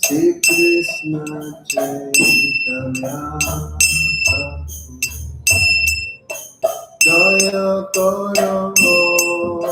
Shri Krishna Chaitanya Jaya Gaura Gaura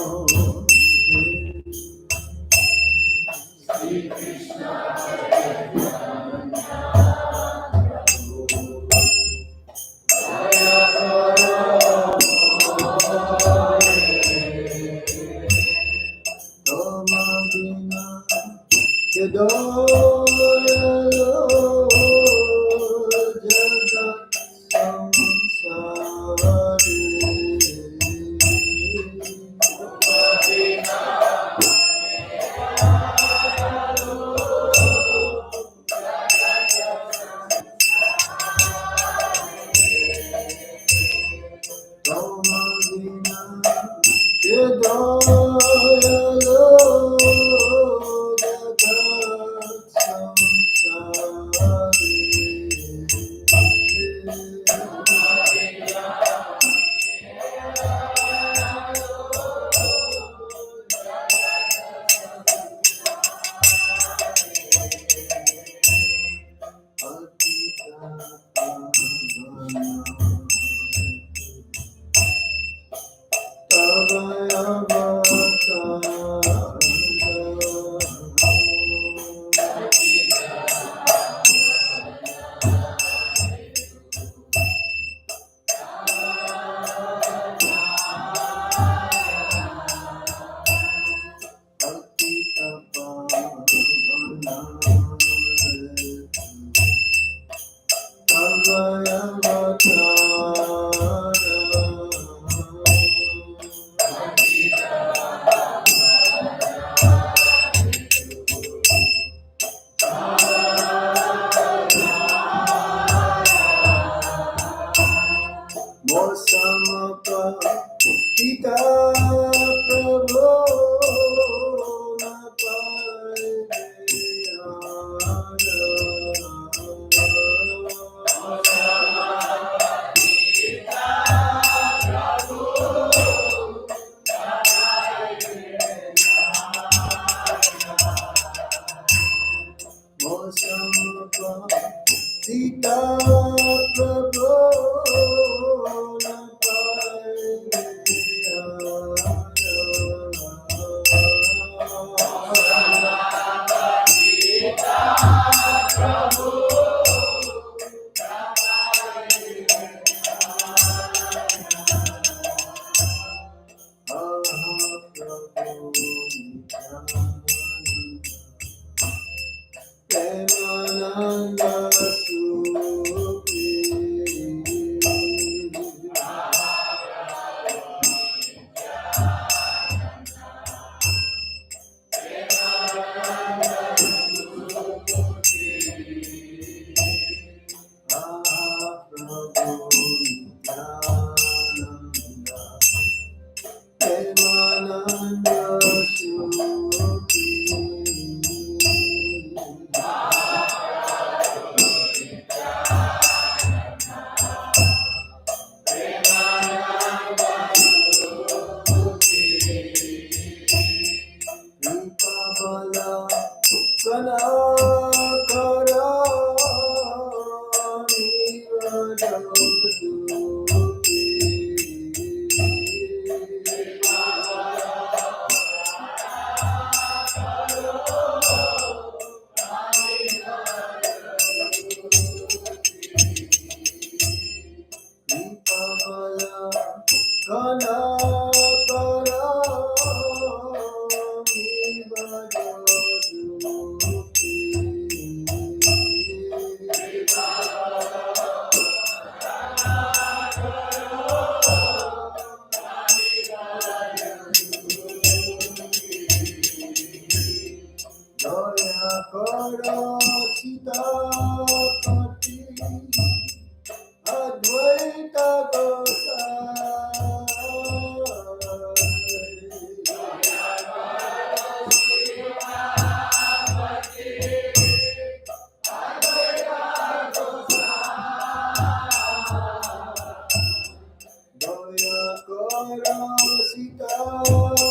Sita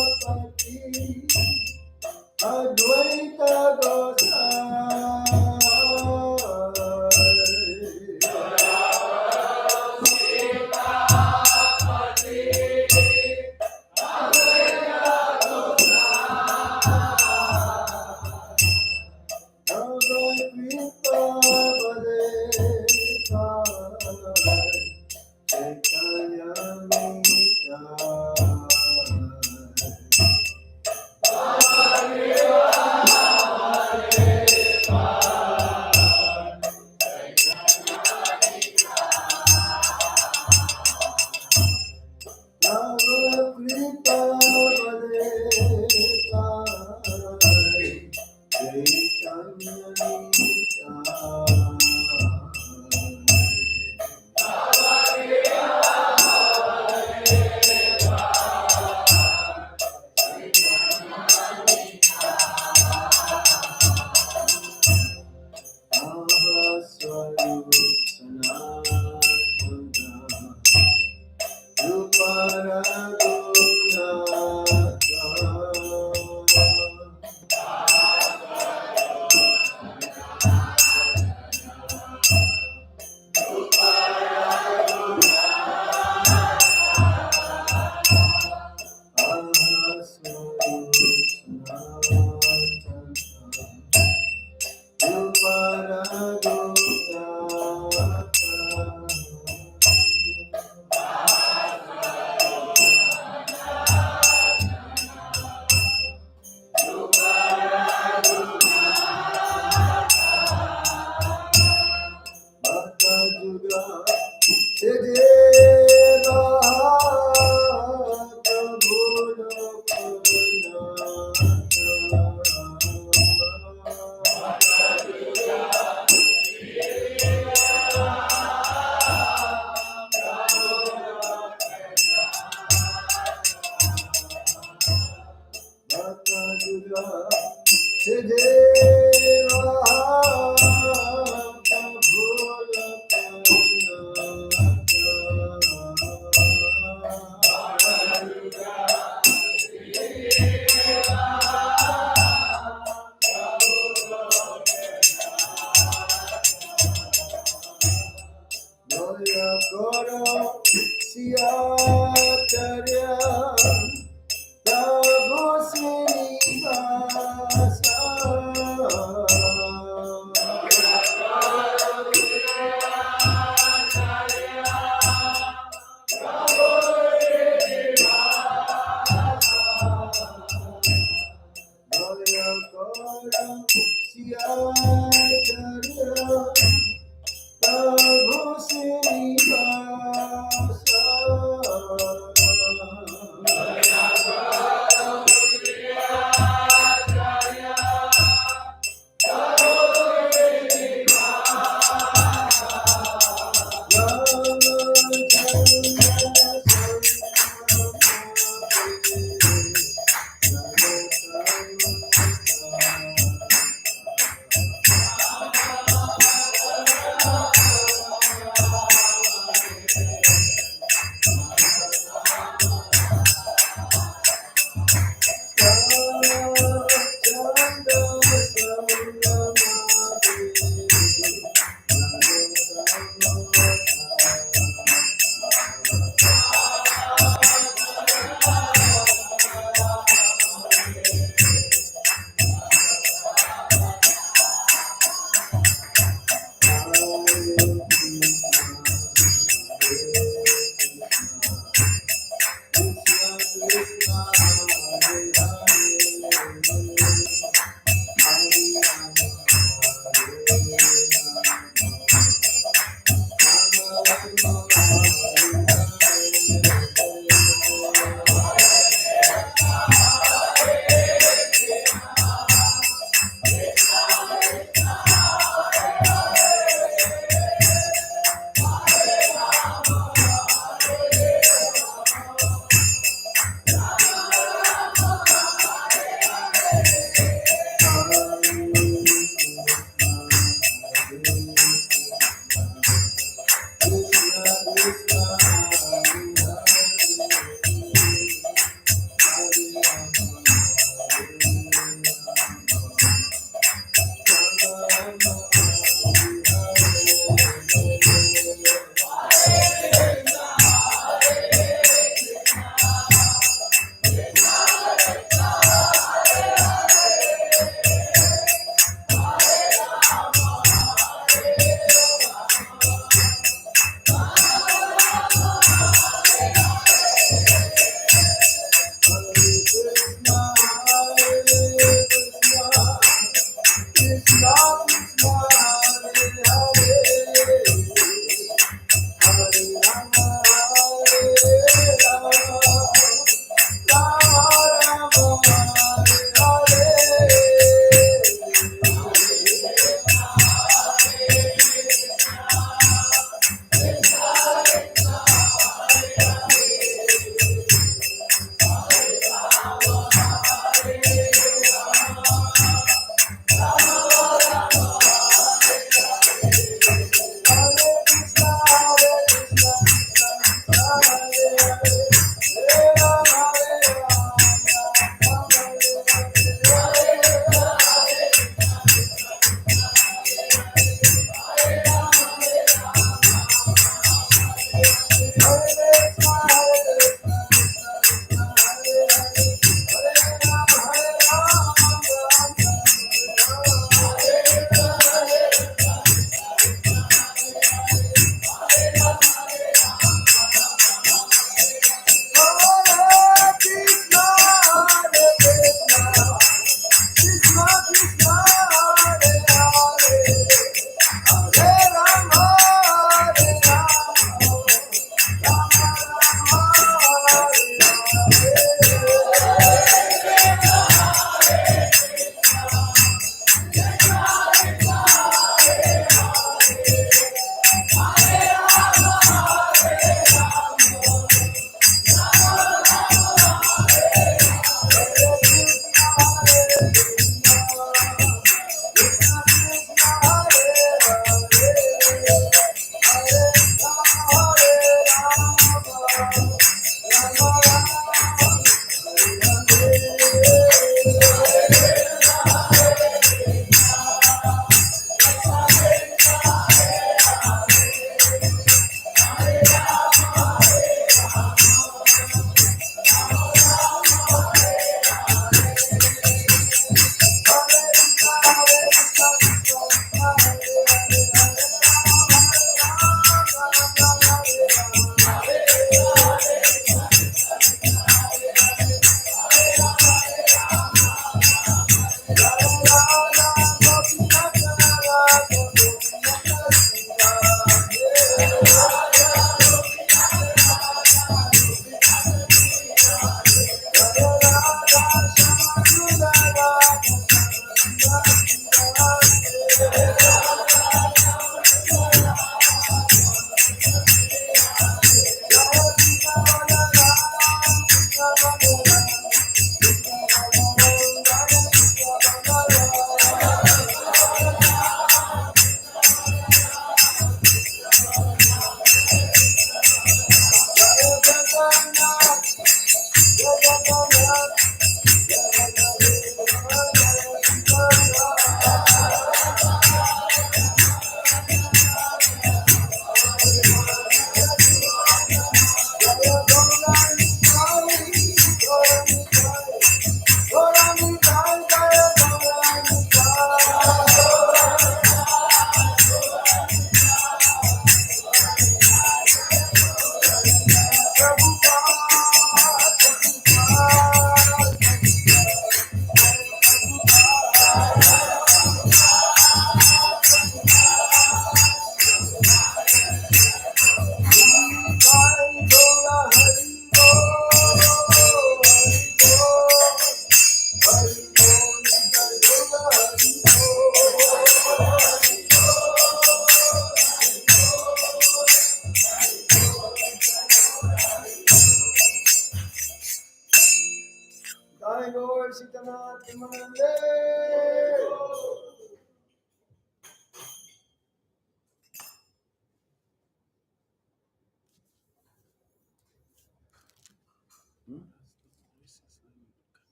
Advaita Gosai.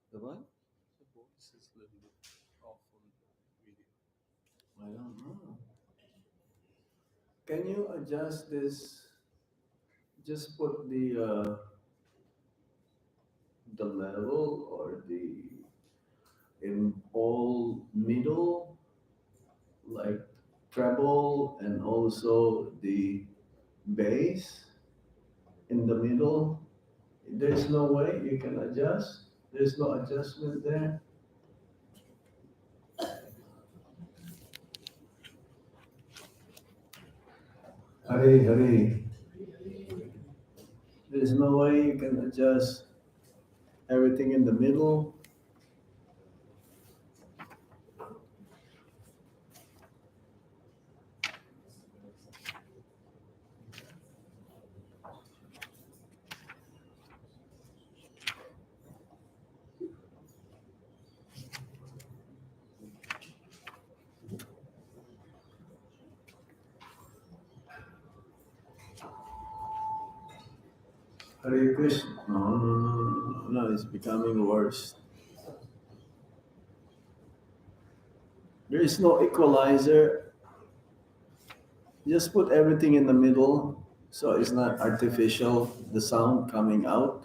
The what? I don't know. Can you adjust this? Just put the level or the in all middle, like treble, and also the bass in the middle. There's no way you can adjust. There's no adjustment there. Hurry, hurry. There's no way you can adjust everything in the middle. Hare Krishna. No, no, no, no, no, it's becoming worse. There is no equalizer. Just put everything in the middle so it's not artificial, the sound coming out.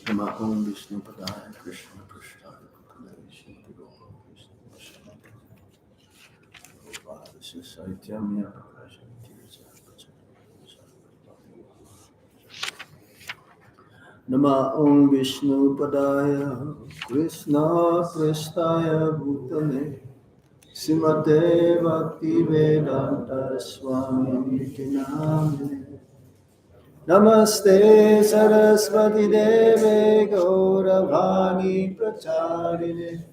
Nama Om Vishnu Padaya Krishna Prasthaya Bhutale Shri Gaura Krishna Vishnu Chaitanya Nama Om Vishnu Padaya Krishna Prasthaya Bhutale Srimate Bhakti Vedanta Swami Nityanamine Namaste Saraswati Deve Gauravani Pracharine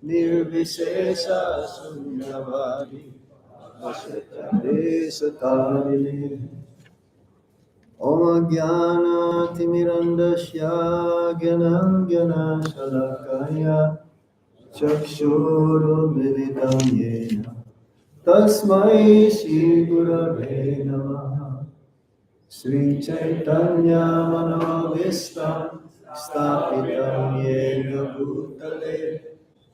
Nirvishesha Sunyavadi Vasatade Satarine Om Jnana Timirandasya Gyanam Gyana Shalakaya Chakshuru Militam Yena Tasmai Shri Gurave Namaha Sri Chaitanya Manavishtam Stapitam Yena Bhutale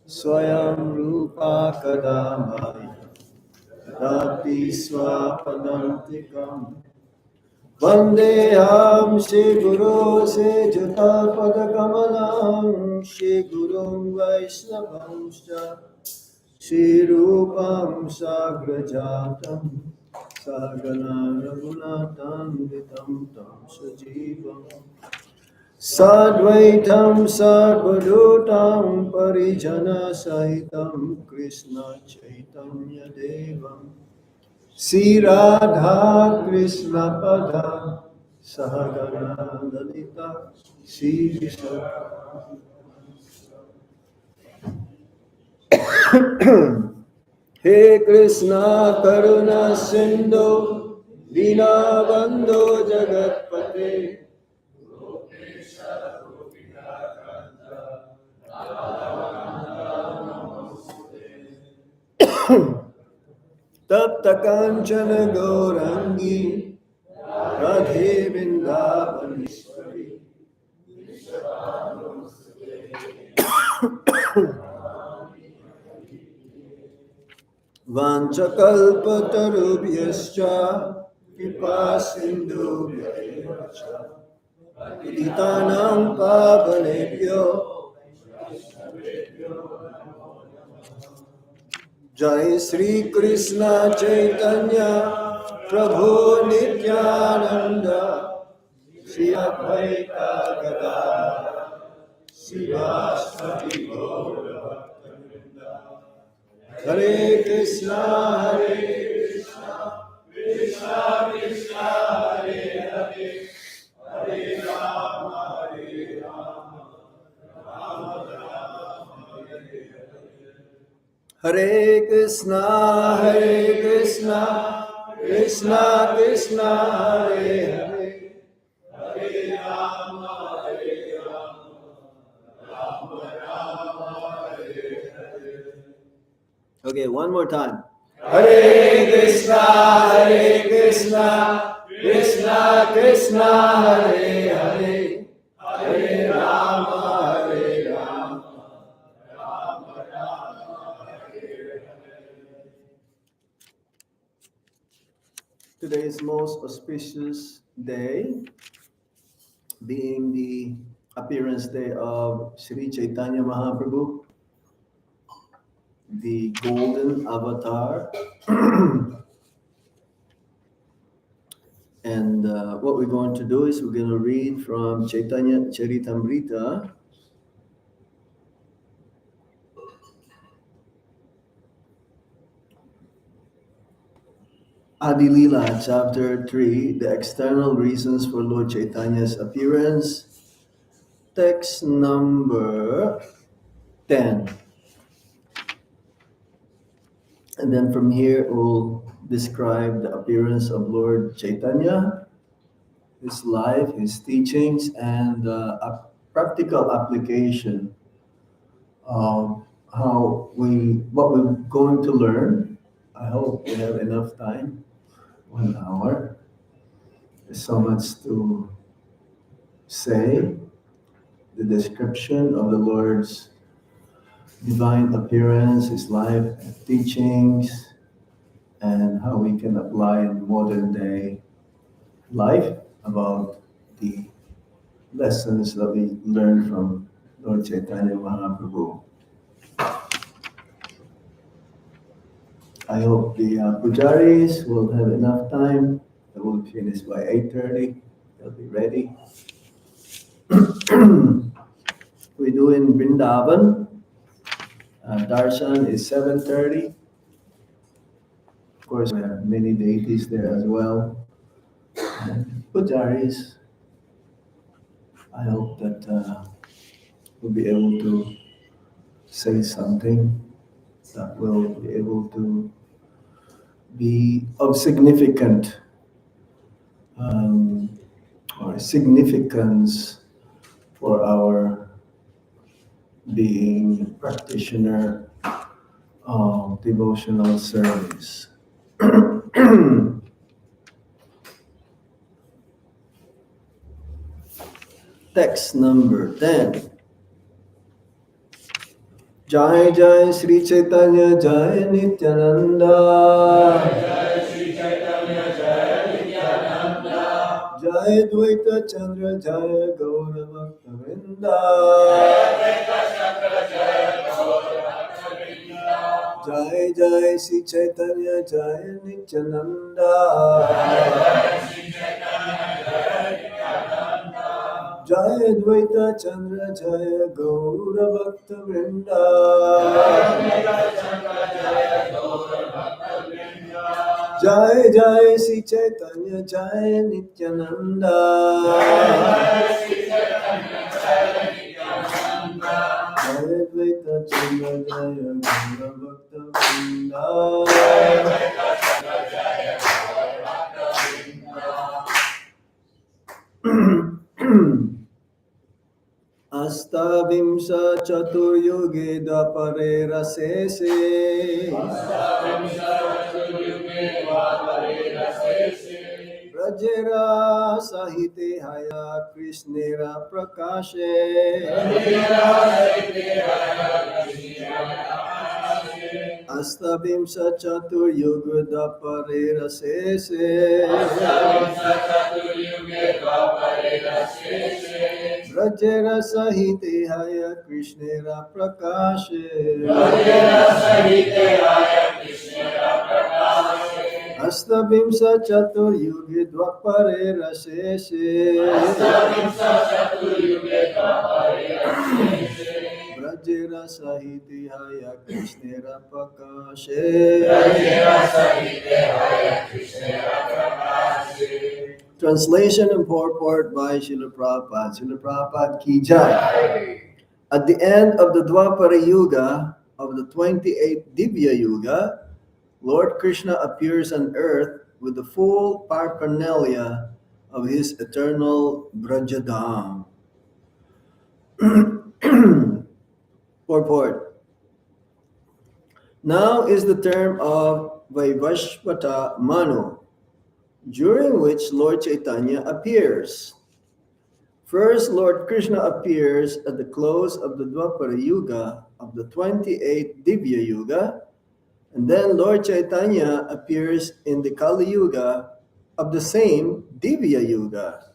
Swayam Rupa Kadamaya Dati Swapadantikam Vandeham Shri Guru Se Juta Padakamalam Shri Guru Vaishnavamscha Shri Rupam Sagrajatam Sagana Raghunathan Vitam Tam Sajivam Sadvaitam Sarvadutam Parijana Sahitam Krishna Chaitanya Devam Sri Radha Krishna Pada Sahagana Lalita Sri Vishakha He Krishna Karuna Sindhu Dina Bandhu Jagatpate Tapta Kanchana Gaurangi Radhe Vrindavaneshwari Vanchakalpatarubhyascha Kripa Sindhubhya Patitanam Pavanebhyo Jai Sri Krishna Chaitanya Prabhu Nityananda Shri Advaita Gadadhara Srivasati Gaura Hare Krishna Hare Krishna Krishna Krishna Hare Hare Hare Rama Hare Rama Rama Rama Hare Krishna Hare Krishna Krishna Krishna Hare Hare Hare Rama Hare Rama Rama Rama Hare Hare. Okay, one more time. Hare Krishna, Hare Krishna, Krishna Krishna, Hare Hare, Hare Rama, Hare Rama, Rama Rama, Hare Hare. Today is most auspicious day, being the appearance day of Sri Chaitanya Mahaprabhu. the golden avatar. And what we're going to do is we're going to read from Chaitanya Charitamrita, Adilila, chapter 3, the external reasons for Lord Chaitanya's appearance, text number 10. And then from here, we'll describe the appearance of Lord Chaitanya, his life, his teachings, and a practical application of what we're going to learn. I hope we have enough time, 1 hour. There's so much to say. The description of the Lord's divine appearance, his life, and teachings, and how we can apply in modern day life about the lessons that we learned from Lord Chaitanya Mahaprabhu. I hope the pujaris will have enough time. They will finish by 8:30. They'll be ready. We do in Vrindavan. Darshan is 7:30. Of course, we have many deities there as well. And pujaris, I hope that we'll be able to say something that will be able to be of significant or significance for our being practitioner of devotional service. Text number 10. Jai Jai Sri Chaitanya Jai Nityananda. Jai Sri Chaitanya Jai Nityananda. Jai Dvaita Chandra Jai Gaura Bhakta Vrinda. Jai Jai Sri Chaitanya Jai Nityananda. Jai Dvaita Chandra Jai Gaura Bhakta Vrinda. Jai Jai Sri Chaitanya Jai Nityananda. Jai Dvaita Chandra Jai Gaura Bhakta Vrinda. Astavimsa Chaturyuge Dapare Rasese. Rajera Sahite Haya Krishnera Prakashe. Astavimsa Chaturyuge Dapare Rasese. Rajera Sahite Haya Krishnera Prakashe. Astabimsa Chaturyuge Dvapare Rasese. Rajera Sahite Haya Krishnera Prakashe. Translation and purport by Srila Prabhupada. Srila Prabhupada Ki Jai. At the end of the Dwapara Yuga of the 28th Divya Yuga, Lord Krishna appears on earth with the full paraphernalia of his eternal Brajadham. Purport. Now is the term of Vaivashvata Manu, during which Lord Chaitanya appears. First, Lord Krishna appears at the close of the Dwapara Yuga of the 28th Divya Yuga, and then Lord Chaitanya appears in the Kali Yuga of the same Divya Yuga.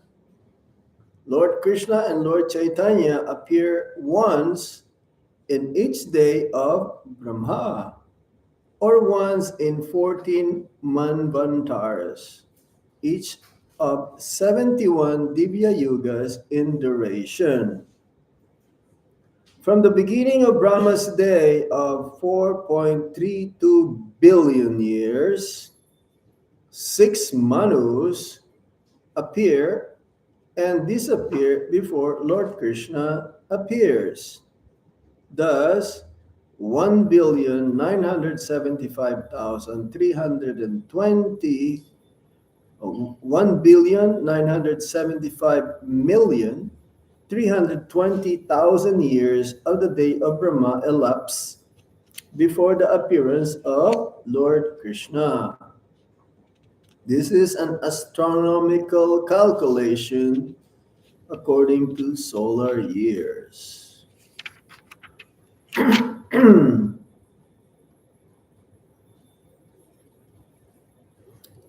Lord Krishna and Lord Chaitanya appear once in each day of Brahma. or once in 14 manvantars, each of 71 Divya Yugas in duration. From the beginning of Brahma's day of 4.32 billion years, 6 Manus appear and disappear before Lord Krishna appears. Thus, 1,975,320, 1,975,320,000 years of the day of Brahma elapse before the appearance of Lord Krishna. This is an astronomical calculation according to solar years.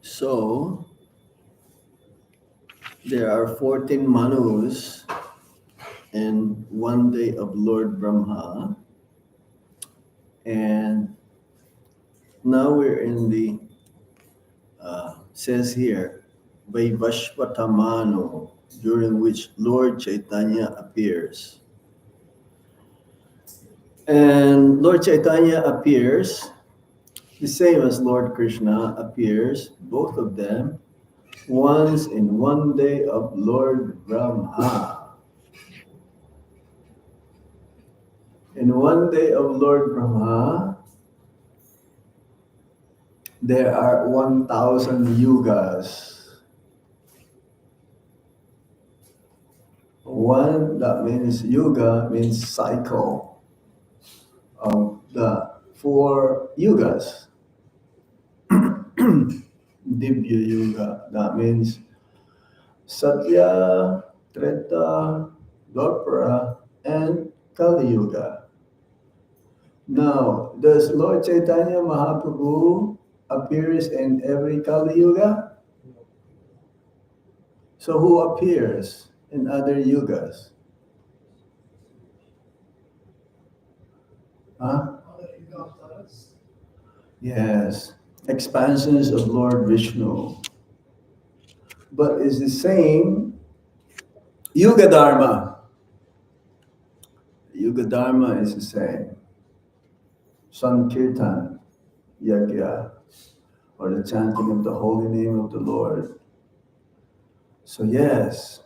So, there are 14 Manus and one day of Lord Brahma. And now we're in the, says here, Vaivashvatamano, during which Lord Chaitanya appears. And Lord Chaitanya appears the same as Lord Krishna appears, both of them, once in one day of Lord Brahma. In one day of Lord Brahma, there are 1,000 yugas. One, that means yuga means cycle of the 4 yugas. Dibya yuga, that means Satya, Treta, Dwapara, and Kali Yuga. Now, does Lord Chaitanya Mahaprabhu appears in every Kali Yuga? So who appears in other yugas? Huh? Yes, expansions of Lord Vishnu. But it's the same Yuga Dharma. Yuga Dharma is the same. Sankirtan, Yajna, or the chanting of the holy name of the Lord. So yes,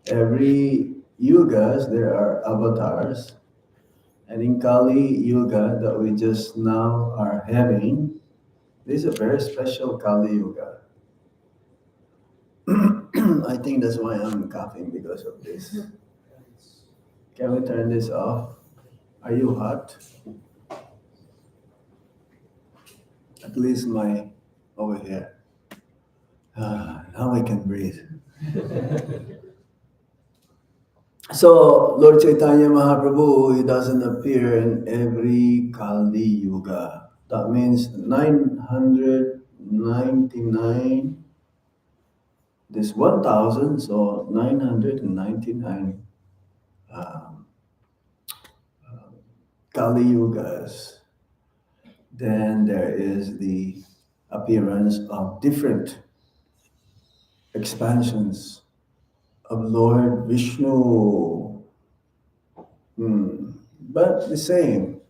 every yugas there are avatars, and in Kali Yuga that we just now are having, this is a very special Kali Yuga. I think that's why I'm coughing because of this. Can we turn this off? Are you hot? At least my over here. Now I can breathe. So Lord Chaitanya Mahaprabhu, he doesn't appear in every Kali Yuga. That means 999. This 1,000, so 999 Kali Yugas. Then there is the appearance of different expansions of Lord Vishnu. But the same,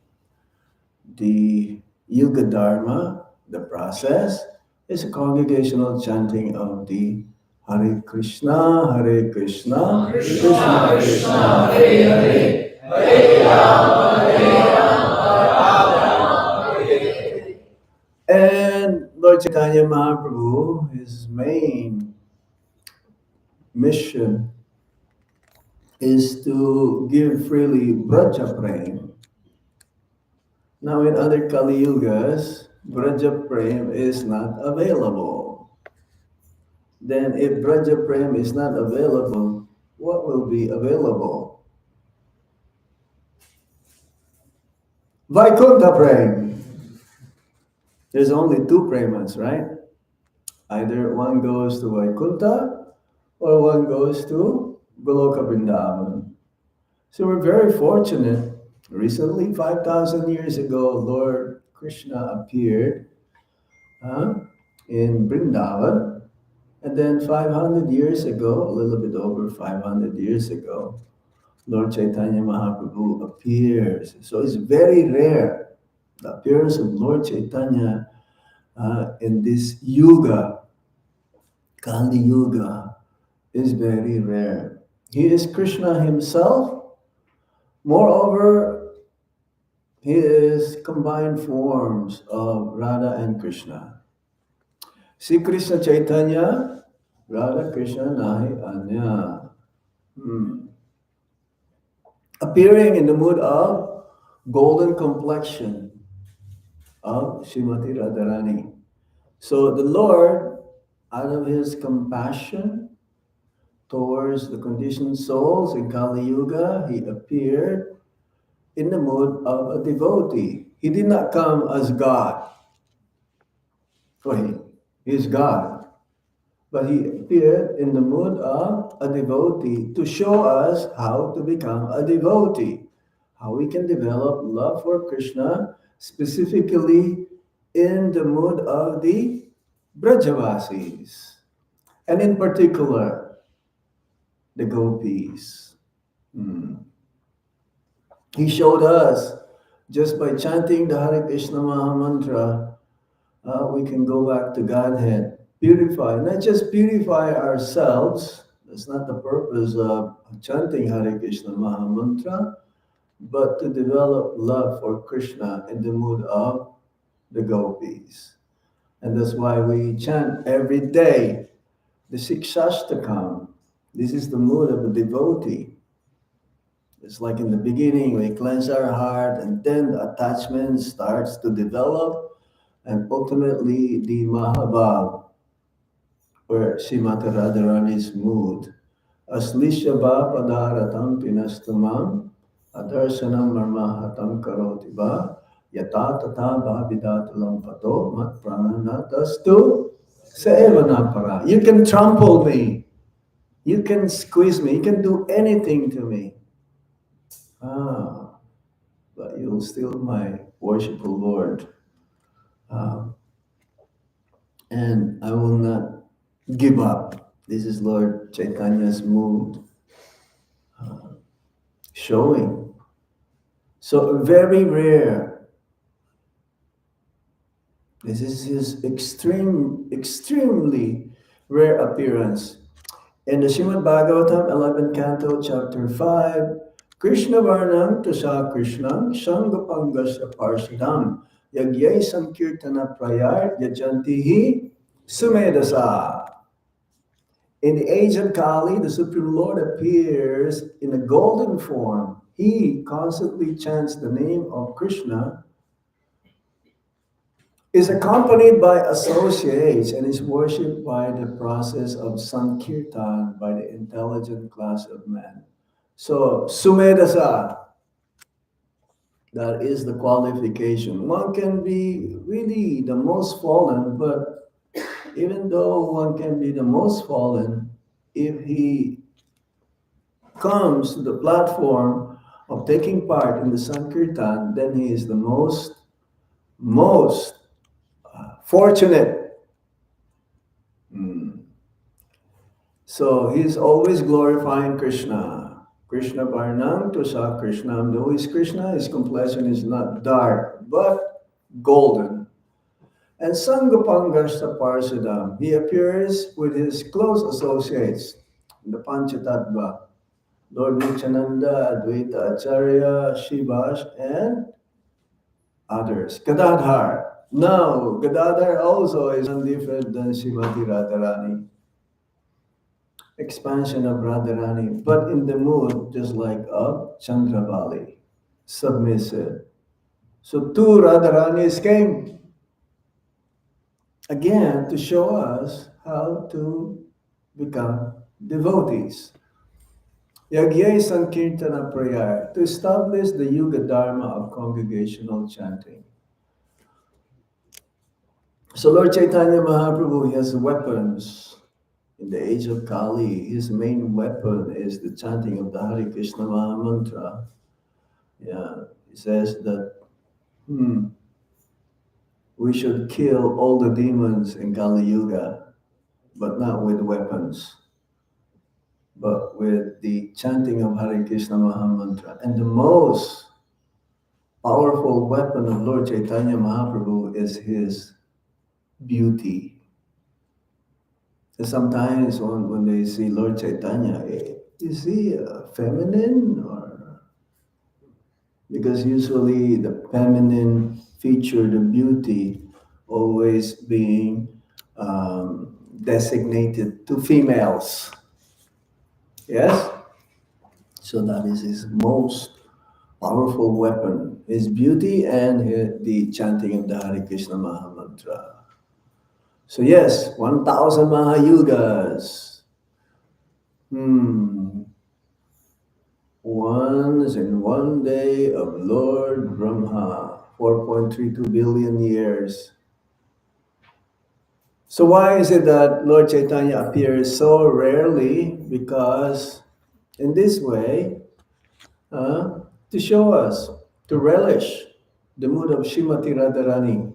the Yuga Dharma, the process, is a congregational chanting of the Hare Krishna, Hare Krishna, Krishna Krishna, Hare Hare, Hare Rama, Hare Rama, Hare Hare. And Lord Chaitanya Mahaprabhu, his main mission is to give freely Braja Prem. Now in other Kali Yugas, Braja Prem is not available. Then if Braja Prem is not available, what will be available? Vaikuntha Prem. There's only 2 premas, right? Either one goes to Vaikuntha or one goes to Goloka Vrindavan. So we're very fortunate. Recently, 5,000 years ago, Lord Krishna appeared uh, in Vrindavan, and then 500 years ago, a little bit over 500 years ago, Lord Chaitanya Mahaprabhu appears. So it's very rare. The appearance of Lord Chaitanya in this yuga, Kali Yuga, is very rare. He is Krishna himself. Moreover, he is combined forms of Radha and Krishna. Sri Krishna Chaitanya, Radha Krishna Nahi Anya. Appearing in the mood of golden complexion of Srimati Radharani. So the Lord, out of his compassion towards the conditioned souls in Kali Yuga, he appeared in the mood of a devotee. He did not come as God, for he is God. But he appeared in the mood of a devotee to show us how to become a devotee, how we can develop love for Krishna, specifically in the mood of the Brajavasis, and in particular, the gopis. He showed us just by chanting the Hare Krishna Maha Mantra, we can go back to Godhead. Purify, not just purify ourselves, that's not the purpose of chanting Hare Krishna Maha Mantra, but to develop love for Krishna in the mood of the gopis. And that's why we chant every day the Sikshashtakam. This is the mood of a devotee. It's like in the beginning, we cleanse our heart, and then the attachment starts to develop, and ultimately the Mahabhav, where Srimati Radharani's mood, Aslishabha padaratam pinastamam, adarsanam marmahatam karoti ba, yata tata bhavidatalam pato mat prananatastu saevana para. You can trample me, you can squeeze me, you can do anything to me. But you'll still my worshipful Lord. And I will not give up. This is Lord Chaitanya's mood showing. So very rare. This is his extremely rare appearance. In the Srimad Bhagavatam, 11th Canto, Chapter 5, Krishna Varnam Tusa Krishnam Sangapangasya Parshadam Yagyai Sankirtana Prayar Yajantihi Sumedasa. In the age of Kali, the Supreme Lord appears in a golden form. He constantly chants the name of Krishna, is accompanied by associates, and is worshipped by the process of Sankirtan by the intelligent class of men. So, Sumedasa, that is the qualification. One can be really the most fallen, but even though one can be the most fallen, if he comes to the platform of taking part in the Sankirtan, then he is the most fortunate. So he's always glorifying Krishna. Krishna Varnam Tusa Krishnam. Though he's Krishna, his complexion is not dark, but golden. And Sangapangashta Parsadam, he appears with his close associates, the Panchatattva, Lord Nityananda, Advaita Acharya, Shivash, and others. Gadadhar. Now, Gadadhar also is none different than Srimati Radharani. Expansion of Radharani, but in the mood just like of Chandravali, submissive. So two Radharanis came again to show us how to become devotees. Yagya Sankirtana Prayer, to establish the Yuga Dharma of congregational chanting. So Lord Chaitanya Mahaprabhu, he has weapons. In the age of Kali, his main weapon is the chanting of the Hare Krishna Maha Mantra. Yeah, he says that We should kill all the demons in Kali Yuga, but not with weapons, but with the chanting of Hare Krishna Mahamantra. And the most powerful weapon of Lord Chaitanya Mahaprabhu is his beauty. And sometimes when they see Lord Chaitanya, is he feminine or because usually the feminine feature, the beauty, always being designated to females. Yes? So that is his most powerful weapon, his beauty and the chanting of the Hare Krishna Mahamantra. So yes, 1,000 Mahayugas. Once in one day of Lord Brahma, 4.32 billion years. So why is it that Lord Chaitanya appears so rarely? Because in this way, to show us, to relish the mood of Srimati Radharani.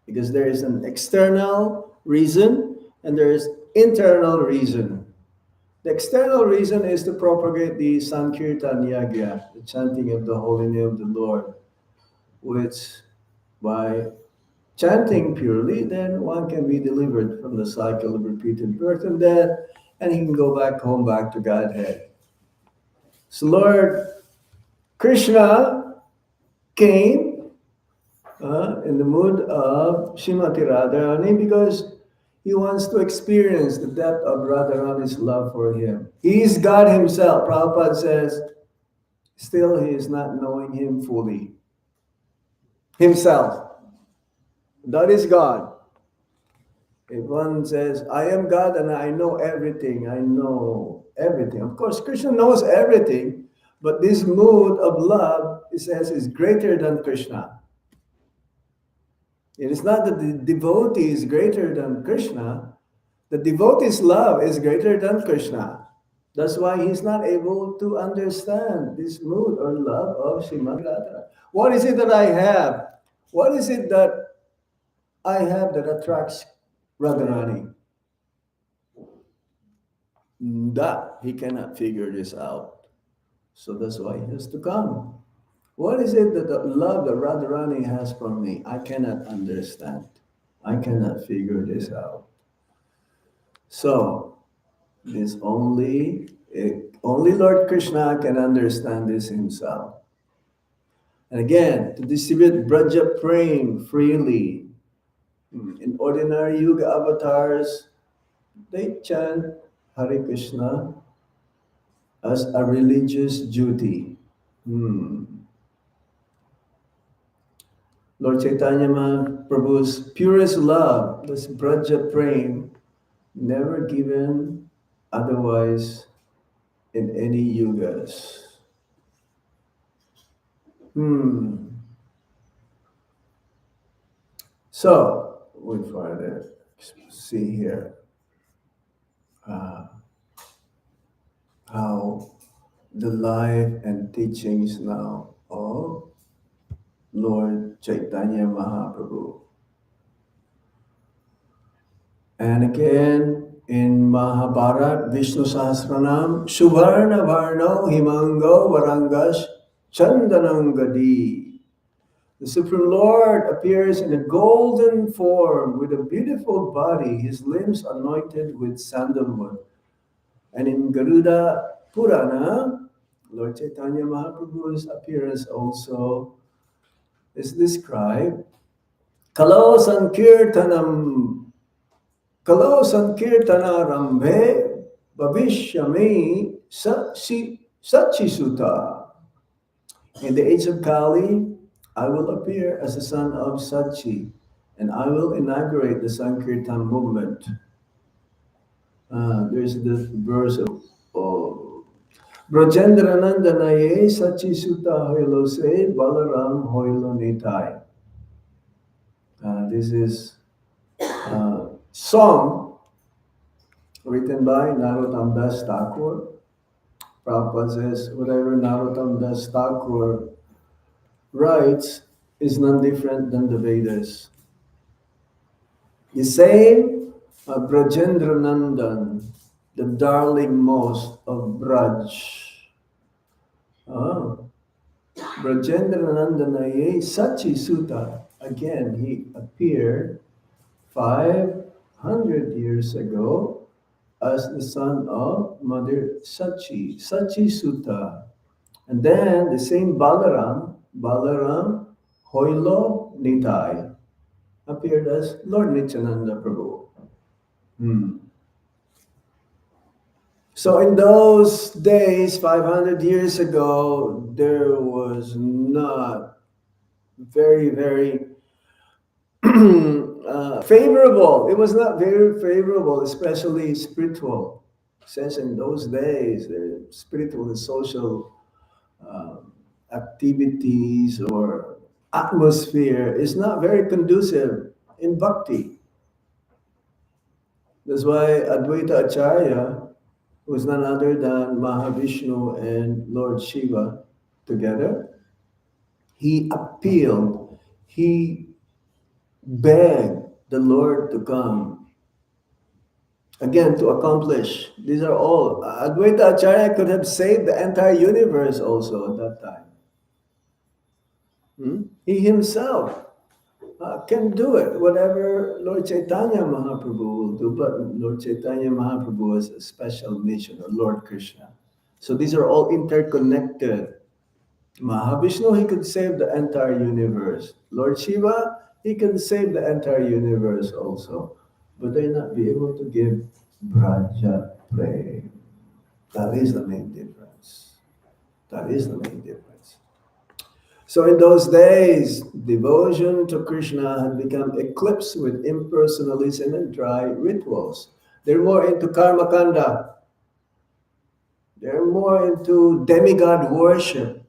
Because there is an external reason and there is internal reason. The external reason is to propagate the Sankirtan Yagya, the chanting of the holy name of the Lord, which by chanting purely, then one can be delivered from the cycle of repeated birth and death, and he can go back home, back to Godhead. So Lord Krishna came in the mood of Srimati Radharani because he wants to experience the depth of Radharani's love for him. He is God himself. Prabhupada says, still he is not knowing him fully. Himself. That is God. If one says, I am God and I know everything, I know everything. Of course, Krishna knows everything, but this mood of love, he says, is greater than Krishna. It is not that the devotee is greater than Krishna. The devotee's love is greater than Krishna. That's why he's not able to understand this mood or love of Srimati Radha. What is it that I have? What is it that I have that attracts Radharani? That he cannot figure this out. So that's why he has to come. What is it that the love that Radharani has for me? I cannot understand. I cannot figure this out. So this only Lord Krishna can understand this himself. And again, to distribute Braja Prem freely. In ordinary Yuga avatars, they chant Hare Krishna as a religious duty. Lord Chaitanya Mahaprabhu's purest love, this Braja Prem, never given otherwise in any yugas. So, we further see here how the life and teachings now of Lord Chaitanya Mahaprabhu. And again, in Mahabharat, Vishnu Sahasranam, Subharna Varno Himango Varangash Chandanangadi. The Supreme Lord appears in a golden form with a beautiful body, his limbs anointed with sandalwood. And in Garuda Purana, Lord Chaitanya Mahaprabhu's appearance also is described. Kalo Sankirtanam, Kalo Sankirtana Rambhe Bhavishyami Sachisuta. In the age of Kali, I will appear as the son of Sachi, and I will inaugurate the Sankirtan movement. There's the verse of Brajendranandanaye Sachi Sutta Hoilo Se Balaram Hoilo Nitai. This is a song written by Narottam Das Thakur. Prabhupada says, whatever Narottam Das Thakur writes is none different than the Vedas. The same Brajendra Nandan, the darling most of Braj. Oh, Brajendra Nandanaye Sachi Sutta. Again, he appeared 500 years ago as the son of Mother Sachi, Sachi Sutta. And then the same Balaram Hoilo Nitai, appeared as Lord Nityananda Prabhu. Hmm. So in those days, 500 years ago, there was not very favorable. It was not very favorable, especially spiritual. Since in those days, the spiritual and social um, activities or atmosphere is not very conducive in bhakti. That's why Advaita Acharya, who is none other than Mahavishnu and Lord Shiva together, he appealed, he begged the Lord to come again to accomplish. These are all. Advaita Acharya could have saved the entire universe also at that time. He himself can do it, whatever Lord Chaitanya Mahaprabhu will do, but Lord Chaitanya Mahaprabhu has a special mission, or Lord Krishna. So these are all interconnected. Mahavishnu, he could save the entire universe. Lord Shiva, he can save the entire universe also. But they not be able to give Braja Prem. That is the main difference. That is the main difference. So in those days, devotion to Krishna had become eclipsed with impersonalism and dry rituals. They're more into karma kanda. They're more into demigod worship.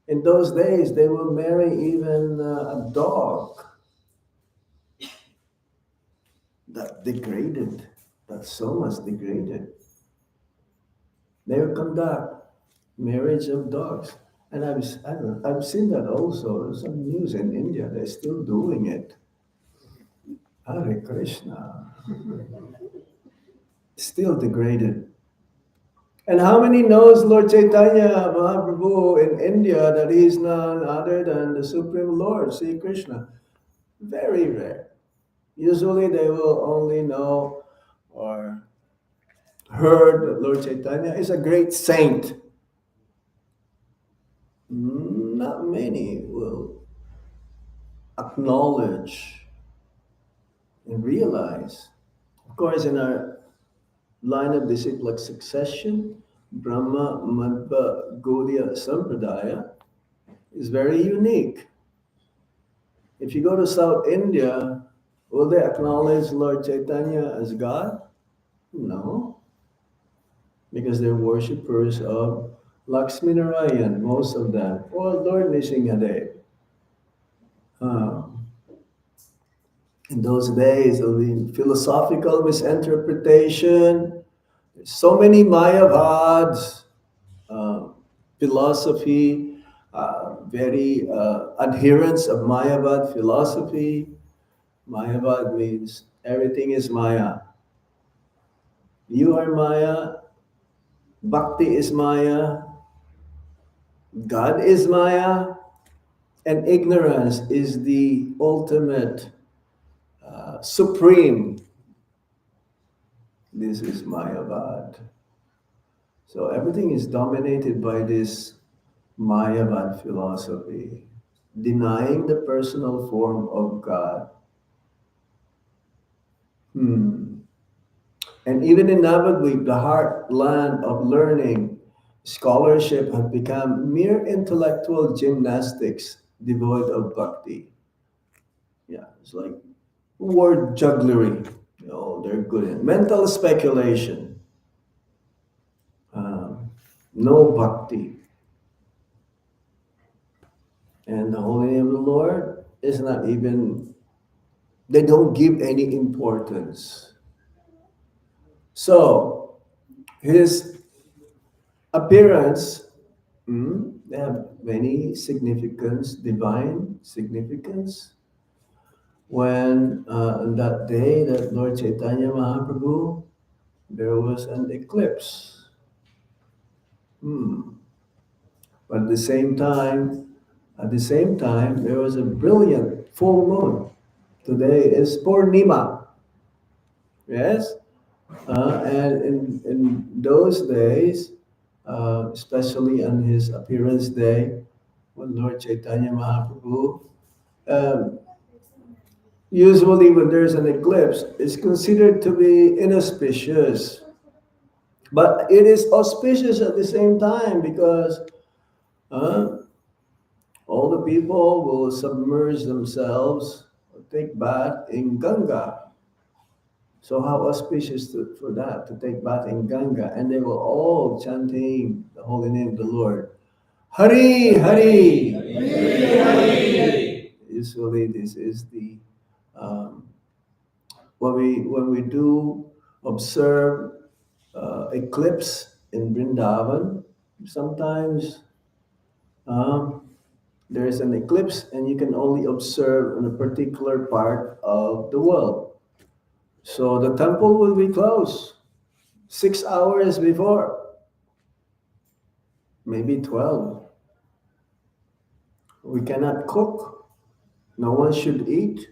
In those days, they will marry even a dog. That degraded. That's so much degraded. They will conduct marriage of dogs. And I've seen that also. There's some news in India. They're still doing it. Hare Krishna. Still degraded. And how many knows Lord Chaitanya Mahaprabhu in India that he is none other than the Supreme Lord, Sri Krishna? Very rare. Usually they will only know or heard that Lord Chaitanya is a great saint. Not many will acknowledge and realize. Of course, in our line of disciplic succession, Brahma Madhva Gaudiya Sampradaya is very unique. If you go to South India, will they acknowledge Lord Chaitanya as God? No, because they're worshippers of Lakshmi Narayan, most of them, or Lord Nishingadev. Um, in those days of the philosophical misinterpretation, so many Mayavads, uh, philosophy, very adherents of Mayavad philosophy. Mayavad means everything is Maya. You are Maya, Bhakti is Maya, God is Maya, and ignorance is the ultimate, supreme. This is Mayavad. So everything is dominated by this Mayavad philosophy, denying the personal form of God. And even in Navadvip, the heartland of learning, scholarship had become mere intellectual gymnastics devoid of bhakti. Yeah, it's like word jugglery. They're good in mental speculation. No bhakti. And the holy name of the Lord is not even, they don't give any importance. So, his appearance They have many significance, divine significance. When on that day that Lord Chaitanya Mahaprabhu, there was an eclipse. Hmm. But at the same time, there was a brilliant full moon. Today is Purnima. Yes? And in those days, especially on his appearance day, when Lord Chaitanya Mahaprabhu, um, usually when there's an eclipse, it's considered to be inauspicious. But it is auspicious at the same time because uh, all the people will submerge themselves, take bath in Ganga. So how auspicious for that, to take bath in Ganga. And they will all chanting the holy name of the Lord. Hari, Hari. Hari, Hari. Usually this is the, um, when we do observe eclipse in Vrindavan, sometimes um, there is an eclipse and you can only observe in a particular part of the world. So the temple will be closed 6 hours before, maybe 12. We cannot cook. No one should eat.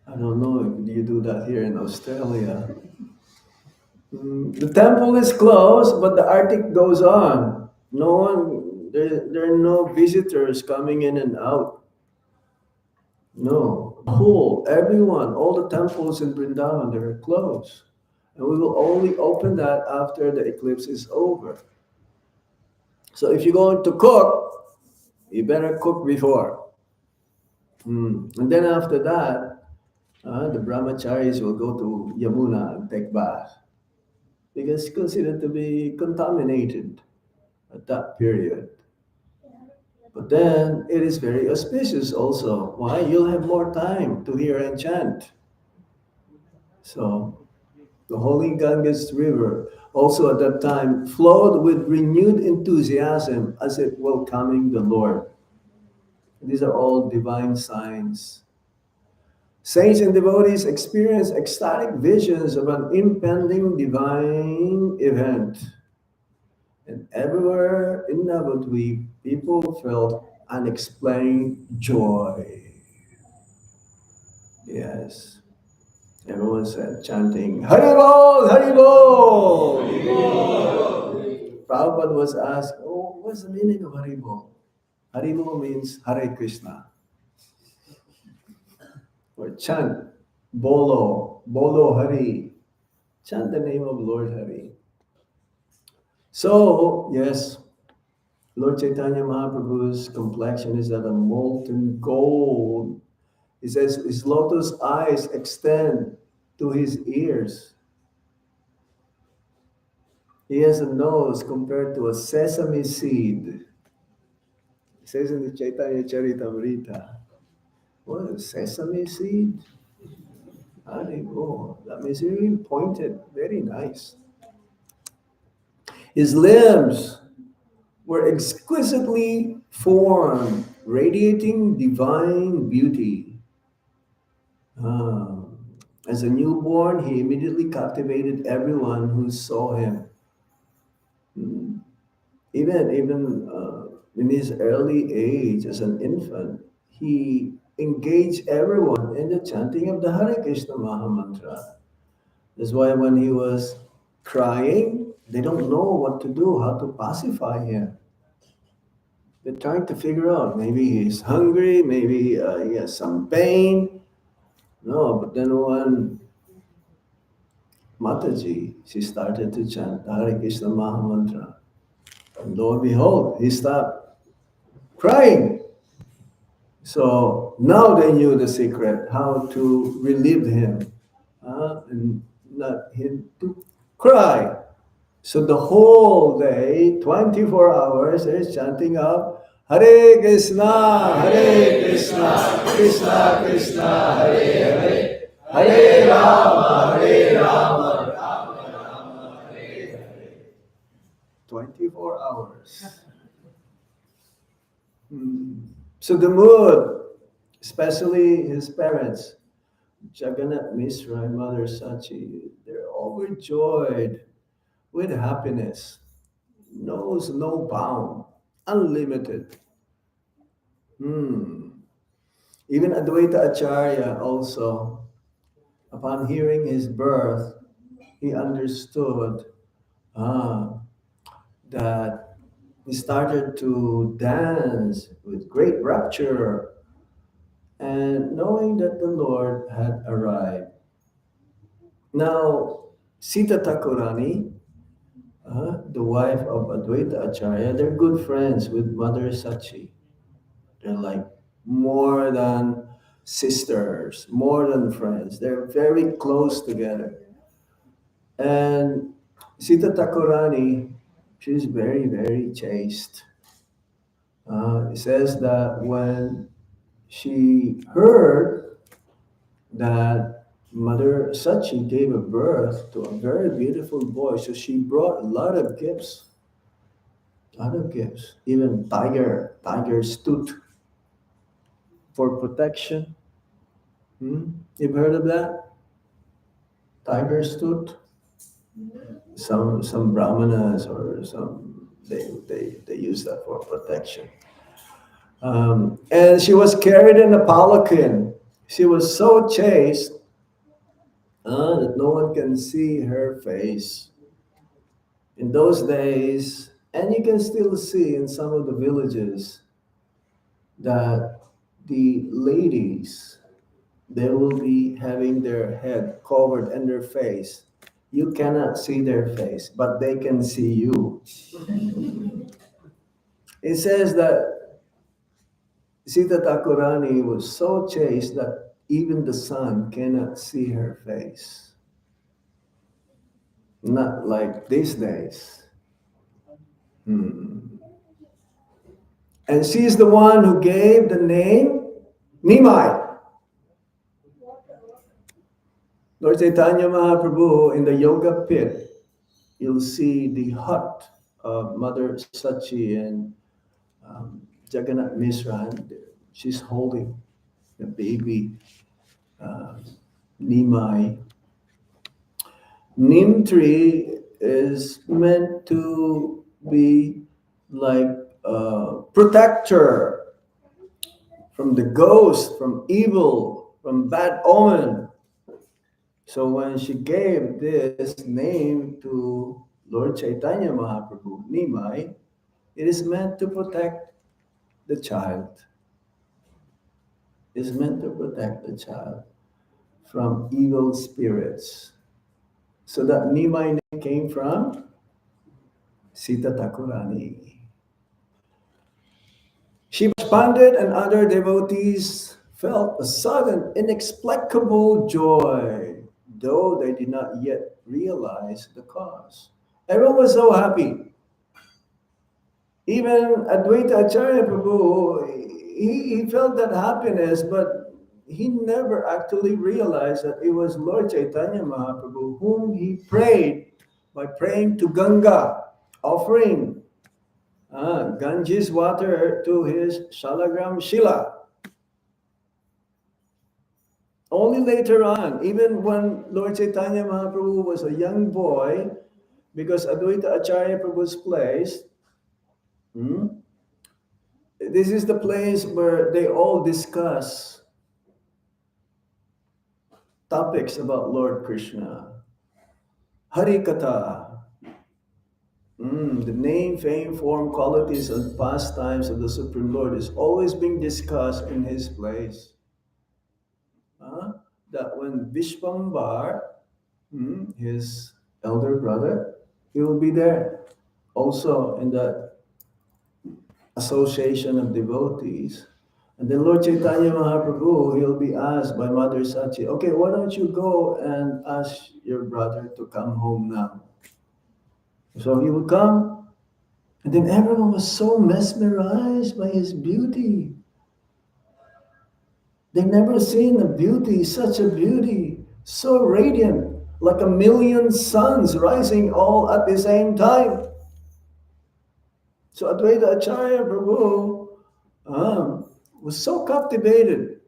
I don't know if you do that here in Australia. The temple is closed, but the artik goes on. No one, there are no visitors coming in and out. No, everyone, all the temples in Vrindavan, they're closed. And we will only open that after the eclipse is over. So if you're going to cook, you better cook before. And then after that, the brahmacharis will go to Yamuna and take bath because it's considered to be contaminated at that period. But then it is very auspicious also. Why? You'll have more time to hear and chant. So the holy Ganges River also at that time flowed with renewed enthusiasm as if welcoming the Lord. These are all divine signs. Saints and devotees experience ecstatic visions of an impending divine event. And everywhere in Navadvip, people felt unexplained joy. Yes. Everyone said, chanting, Haribol, Haribol! Haribol! Prabhupada was asked, oh, what's the meaning of Haribol? Haribol means Hare Krishna. Or chant, Bolo, Bolo Hari. Chant the name of Lord Hari. So, yes, Lord Chaitanya Mahaprabhu's complexion is that of molten gold. He says his lotus eyes extend to his ears. He has a nose compared to a sesame seed. It says in the Chaitanya Charitamrita, what is sesame seed? Oh, that means really pointed, very nice. His limbs were exquisitely formed, radiating divine beauty. Ah, as a newborn, he immediately captivated everyone who saw him. Even in his early age as an infant, he engaged everyone in the chanting of the Hare Krishna Mahamantra. That's why when he was crying, they don't know what to do, how to pacify him. They're trying to figure out, maybe he's hungry, maybe he has some pain. No, but then when Mataji, she started to chant the Hare Krishna Mahamantra, and lo and behold, he stopped crying. So now they knew the secret, how to relieve him, and not him to cry. So the whole day, 24 hours, they're chanting up, Hare Krishna, Hare Krishna, Krishna Krishna, Hare Hare, Hare Rama, Hare Rama, Rama Rama, Hare Hare. 24 4 hours. Hmm. So the mood, especially his parents, Jagannath Mishra and Mother Sachi, they're overjoyed with happiness, knows no bound, unlimited. Hmm. Even Advaita Acharya also, upon hearing his birth, he understood ah, that he started to dance with great rapture and knowing that the Lord had arrived. Now, Sita Thakurani, the wife of Advaita Acharya, they're good friends with Mother Sachi. They're like more than sisters, more than friends. They're very close together. And Sita Thakurani, she's very, very chaste. It says that when she heard that Mother Sachi gave a birth to a very beautiful boy, so she brought a lot of gifts, even tiger's tooth for protection. Hmm? You've heard of that? Tiger's tooth? Some brahmanas or some they use that for protection. And she was carried in a palanquin. She was so chaste that no one can see her face. In those days, and you can still see in some of the villages that the ladies they will be having their head covered and their face. You cannot see their face, but they can see you. It says that Sita Thakurani was so chaste that even the sun cannot see her face. Not like these days. Hmm. And she is the one who gave the name Nimai. Lord Chaitanya Mahaprabhu in the yoga pit, you'll see the hut of Mother Sachi and Jagannath Mishra. And she's holding the baby uh, Nimai. Neem tree is meant to be like a protector from the ghost, from evil, from bad omen. So when she gave this name to Lord Chaitanya Mahaprabhu, Nimai, it is meant to protect the child. It is meant to protect the child from evil spirits. So that Nimai name came from Sita Thakurani. She Pandit and other devotees felt a sudden, inexplicable joy, though they did not yet realize the cause. Everyone was so happy. Even Advaita Acharya Prabhu, he felt that happiness, but he never actually realized that it was Lord Chaitanya Mahaprabhu whom he prayed by praying to Ganga, offering Ganges water to his Shalagram Shila. Only later on, even when Lord Chaitanya Mahaprabhu was a young boy, because Advaita Acharya Prabhu's place, this is the place where they all discuss topics about Lord Krishna. Hari Katha, the name, fame, form, qualities, and pastimes of the Supreme Lord is always being discussed in his place. That when Vishwambar, his elder brother, he will be there also in the association of devotees. And then Lord Chaitanya Mahaprabhu, he'll be asked by Mother Sachi, okay, why don't you go and ask your brother to come home now? So he would come, and then everyone was so mesmerized by his beauty. They've never seen a beauty, such a beauty, so radiant, like a million suns rising all at the same time. So Advaita Acharya Prabhu was so captivated.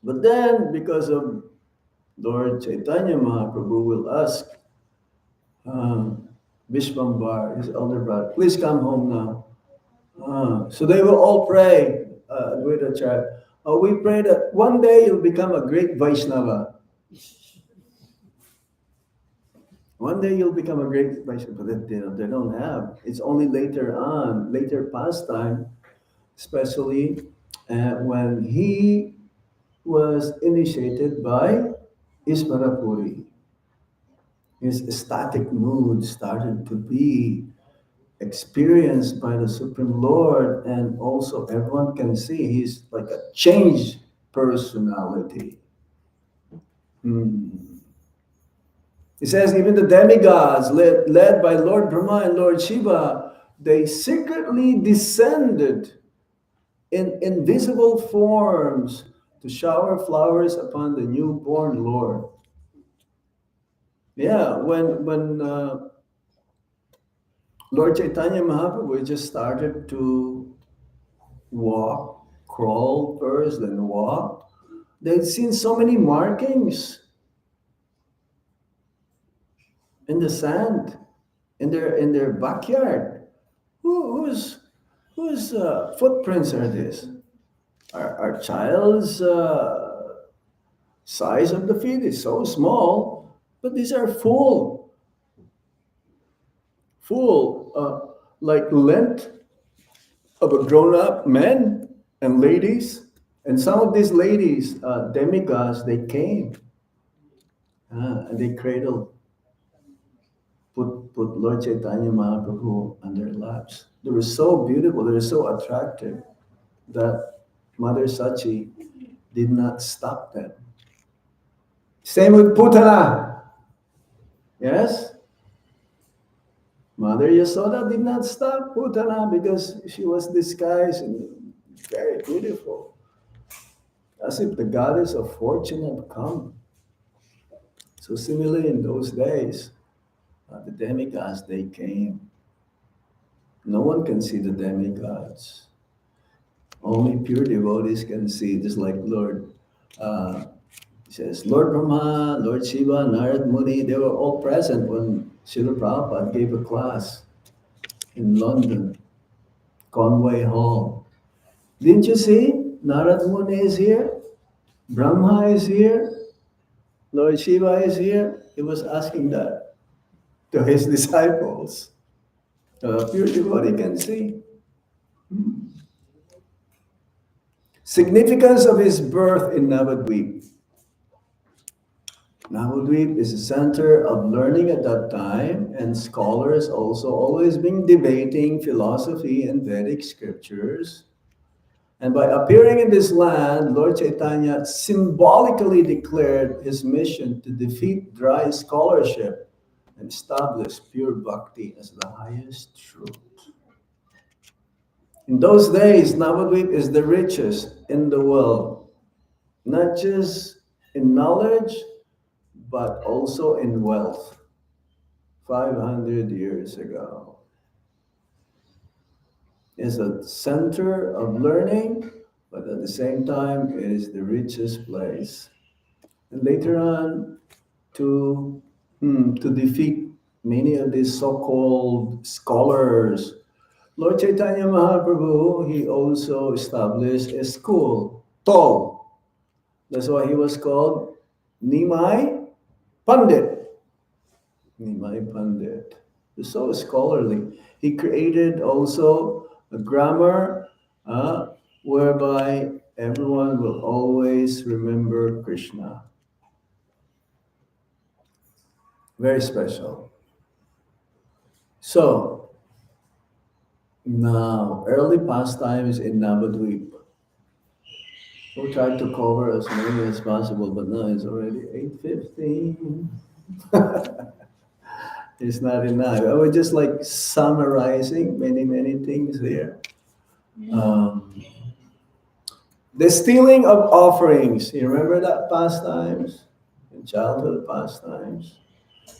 But then, because of Lord Chaitanya Mahaprabhu will ask um, Vishwambar, his elder brother, please come home now. So they will all pray, Advaita Acharya. We pray that one day you'll become a great Vaishnava. One day you'll become a great Vaishnava, but they don't have. It's only later on, later pastime, especially when he was initiated by Ismarapuri. His ecstatic mood started to be experienced by the Supreme Lord, and also everyone can see he's like a changed personality. Hmm. He says even the demigods, led by Lord Brahma and Lord Shiva, they secretly descended in invisible forms to shower flowers upon the newborn Lord. Yeah, when Lord Chaitanya Mahaprabhu just started to walk, crawl first, then walk, they'd seen so many markings in the sand in their backyard. Whose footprints are this? Our child's size of the feet is so small, but these are full, like length of a grown-up men and ladies. And some of these ladies, demigods, they came and they cradled, put Lord Chaitanya Mahaprabhu on their laps. They were so beautiful, they were so attractive that Mother Sachi did not stop them. Same with Putana. Yes? Mother Yasoda did not stop Putana because she was disguised and very beautiful. As if the goddess of fortune had come. So similarly in those days, the demigods, they came. No one can see the demigods. Only pure devotees can see, just like Lord. He says, Lord Brahma, Lord Shiva, Narad Muni, they were all present when Srila Prabhupada gave a class in London, Conway Hall. Didn't you see? Narad Muni is here, Brahma is here, Lord Shiva is here. He was asking that to his disciples. Pure devotee can see. Significance of his birth in Navadvip. Navadvip is a center of learning at that time, and scholars also always been debating philosophy and Vedic scriptures. And by appearing in this land, Lord Chaitanya symbolically declared his mission to defeat dry scholarship and establish pure bhakti as the highest truth. In those days, Navadvip is the richest in the world, not just in knowledge, but also in wealth. 500 years ago. It's a center of learning, but at the same time, it is the richest place. And later on, to defeat many of these so-called scholars, Lord Chaitanya Mahaprabhu, he also established a school, Tol. That's why he was called Nimai Pandit. Nimai Pandit. He's so scholarly. He created also a grammar whereby everyone will always remember Krishna. Very special. So, now, early pastimes in Navadvip. We'll try to cover as many as possible, but now it's already 8:15. It's not enough. I was just like summarizing many things there. Um, the stealing of offerings. You remember that pastimes? In childhood pastimes?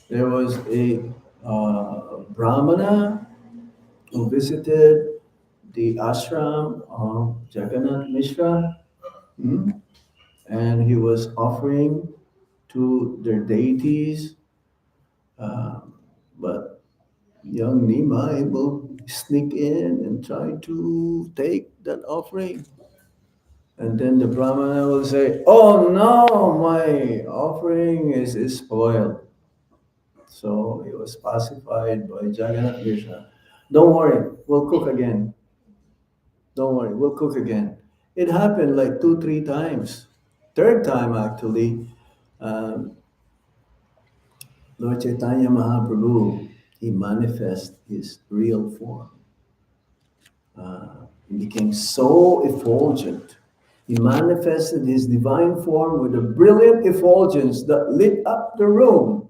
There was a Brahmana who visited the ashram of Jagannath Mishra, hmm, and he was offering to their deities, uh, but young Nimai will sneak in and try to take that offering. And then the Brahmana will say, "Oh no, my offering is spoiled." So he was pacified by Jagannath Mishra. Don't worry, we'll cook again. Don't worry, we'll cook again. It happened like two, three times. Third time, actually, um, Lord Chaitanya Mahaprabhu, he manifests his real form. He became so effulgent. He manifested his divine form with a brilliant effulgence that lit up the room.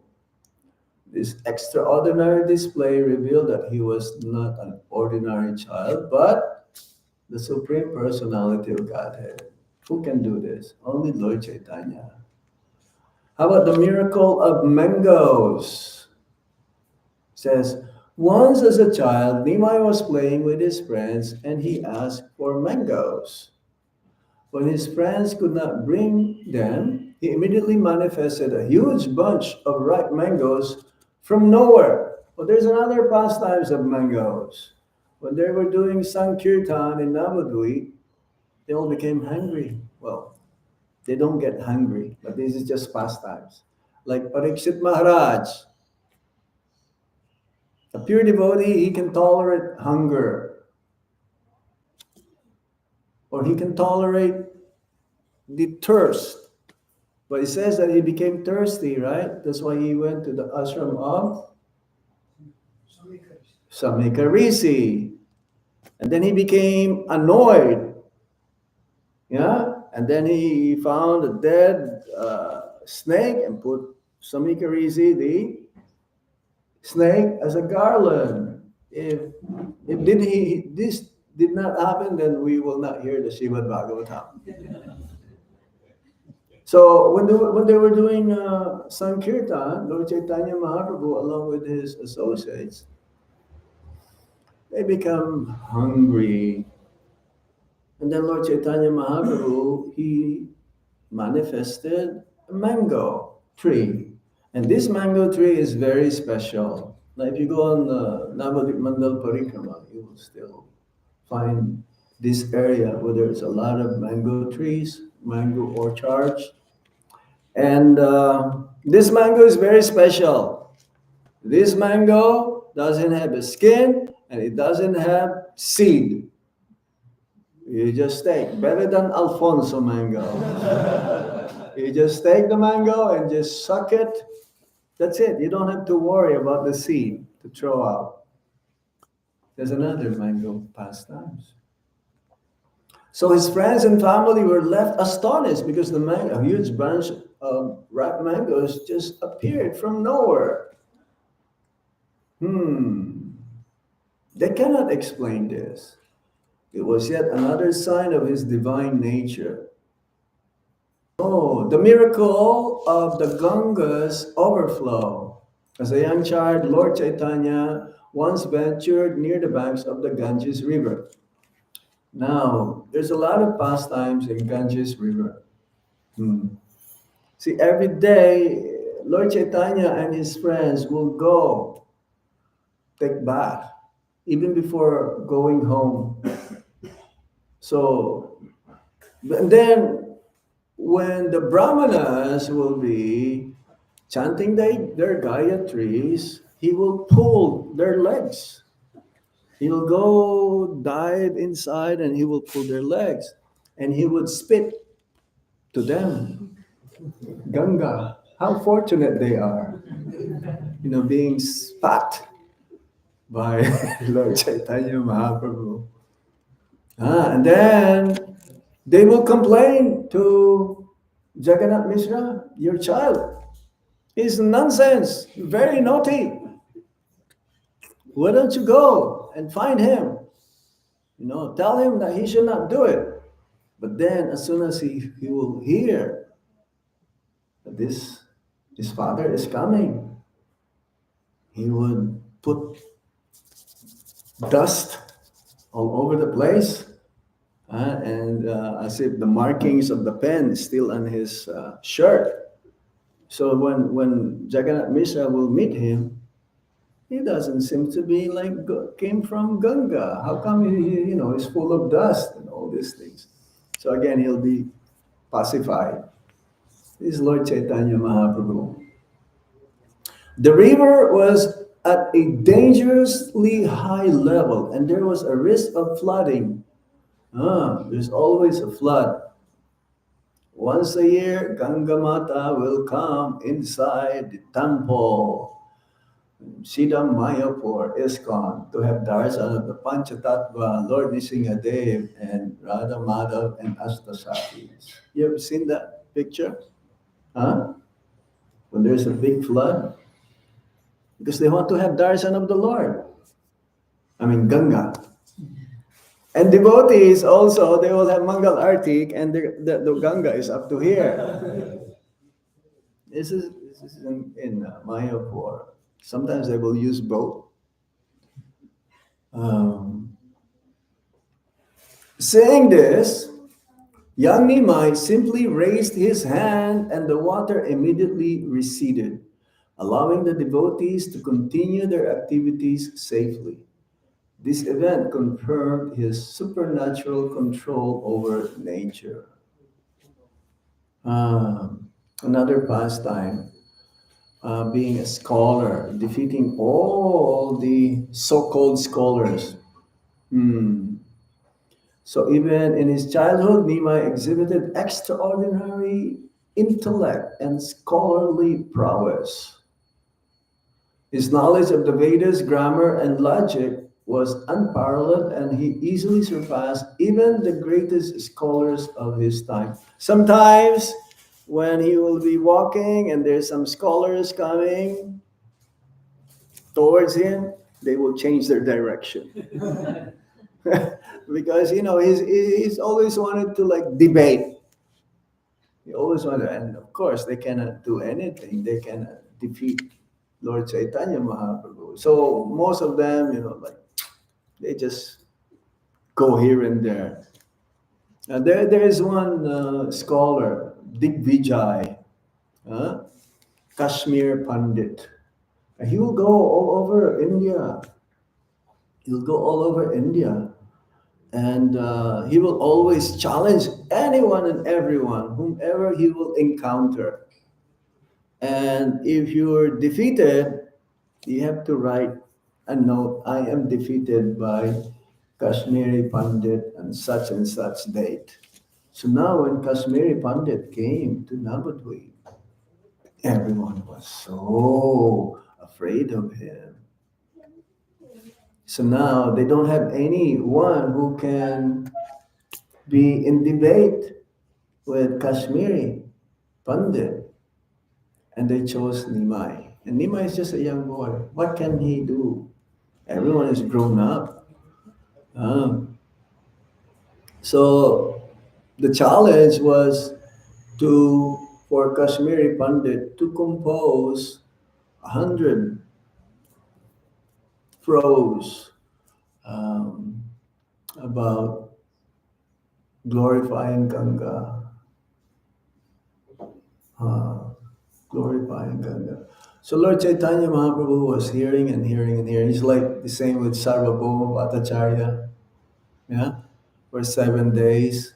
This extraordinary display revealed that he was not an ordinary child, but the Supreme Personality of Godhead. Who can do this? Only Lord Chaitanya. How about the miracle of mangoes? It says, once as a child, Nimai was playing with his friends and he asked for mangoes. When his friends could not bring them, he immediately manifested a huge bunch of ripe mangoes from nowhere. Well, there's another pastimes of mangoes. When they were doing Sankirtan in Navadvip, they all became hungry. Well, they don't get hungry, but this is just pastimes. Like Parikshit Maharaj, a pure devotee, he can tolerate hunger, or he can tolerate the thirst. But it says that he became thirsty, right? That's why he went to the ashram of Samikarisi. And then he became annoyed, yeah? And then he found a dead snake and put Samikarisi, the snake, as a garland. If this did not happen, then we will not hear the Srimad Bhagavatam. So when they were doing Sankirtan, Lord Chaitanya Mahaprabhu, along with his associates, they become hungry. And then Lord Chaitanya Mahaprabhu, he manifested a mango tree. And this mango tree is very special. Now, if you go on Navadvip Mandal Parikrama, you will still find this area where there's a lot of mango trees, mango orchards. And this mango is very special. This mango doesn't have a skin and it doesn't have seed. You just take, better than Alfonso mango. You just take the mango and just suck it. That's it. You don't have to worry about the seed to throw out. There's another mango pastimes. So his friends and family were left astonished because the mango, a huge bunch of ripe mangoes just appeared from nowhere. They cannot explain this. It was yet another sign of his divine nature. Oh, the miracle of the Ganga's overflow. As a young child, Lord Chaitanya once ventured near the banks of the Ganges River. Now, there's a lot of pastimes in Ganges River. See, every day, Lord Chaitanya and his friends will go take bath, even before going home. So, and then when the Brahmanas will be chanting their Gayatris, he will pull their legs. He'll go dive inside and he will pull their legs. And he would spit to them. Ganga, how fortunate they are, being spat by Lord Chaitanya Mahaprabhu. And then they will complain to Jagannath Mishra, your child is nonsense, very naughty. Why don't you go and find him? Tell him that he should not do it. But then as soon as he will hear that his father is coming, he would put dust all over the place, and as if the markings of the pen is still on his shirt. So when Jagannath Mishra will meet him, he doesn't seem to be like came from Ganga. How come he's full of dust and all these things? So again, he'll be pacified. This is Lord Chaitanya Mahaprabhu. The river was at a dangerously high level, and there was a risk of flooding. There's always a flood. Once a year, Ganga Mata will come inside the temple, Siddham Mayapur, ISKCON, to have darshan of the Panchatattva, Lord Nrsingadev, and Radha Madhav, and Ashtasakis. You ever seen that picture? Huh? When there's a big flood? Because they want to have darshan of the Lord. I mean, Ganga. And devotees also, they will have Mangal Artik, and the Ganga is up to here. This is in Mayapur. Sometimes they will use boat. Saying this, young Nimai simply raised his hand and the water immediately receded, allowing the devotees to continue their activities safely. This event confirmed his supernatural control over nature. Another pastime, being a scholar, defeating all the so-called scholars. So even in his childhood, Nimai exhibited extraordinary intellect and scholarly prowess. His knowledge of the Vedas, grammar, and logic was unparalleled, and he easily surpassed even the greatest scholars of his time. Sometimes, when he will be walking and there's some scholars coming towards him, they will change their direction. Because he's always wanted to like debate. He always wanted, and of course they cannot do anything. They cannot defeat Lord Chaitanya Mahaprabhu. So most of them, like they just go here and there. There is one scholar, Digvijay, Kashmir Pandit. He will go all over India. He'll go all over India. And he will always challenge anyone and everyone, whomever he will encounter. And if you're defeated, you have to write a note, I am defeated by Kashmiri Pandit and such date. So now when Kashmiri Pandit came to Navadvip, everyone was so afraid of him. So now they don't have anyone who can be in debate with Kashmiri Pandit. And they chose Nimai. And Nimai is just a young boy. What can he do? Everyone is grown up. So the challenge was for Kashmiri Pandit to compose 100 prose about glorifying Ganga. Glorifying Ganga. So Lord Chaitanya Mahaprabhu was hearing and hearing and hearing. He's like the same with Sarvabhauma Bhattacharya. Yeah, for 7 days.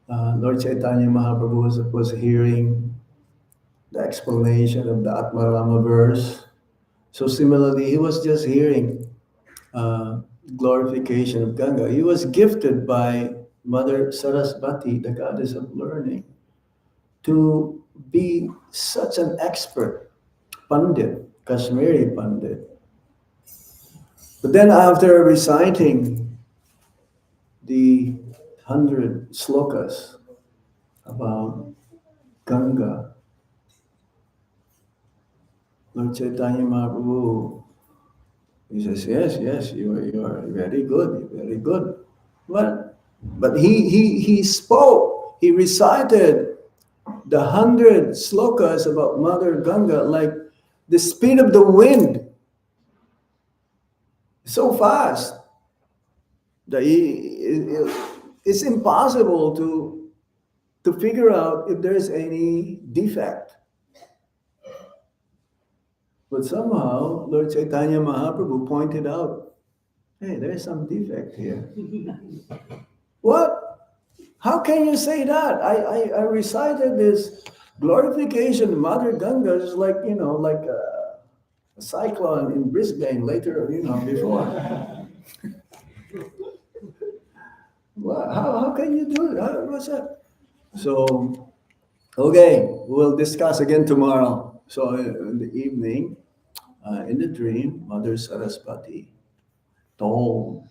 Lord Chaitanya Mahaprabhu was hearing the explanation of the Atmarama verse. So similarly, he was just hearing glorification of Ganga. He was gifted by Mother Saraswati, the goddess of learning, to be such an expert Pandit, Kashmiri Pandit. But then after reciting the 100 slokas about Ganga, Lord Chaitanya Mahaprabhu, he says, yes, you are very good, you're very good. But he spoke, he recited the 100 slokas about Mother Ganga like the speed of the wind. so fast that it's impossible to figure out if there's any defect. But somehow Lord Chaitanya Mahaprabhu pointed out, hey, there's some defect here. What? How can you say that? I recited this glorification. Mother Ganga is like, like a cyclone in Brisbane later, before. What? How can you do it? What's that? So, okay, we'll discuss again tomorrow. So, in the evening, in the dream, Mother Saraswati told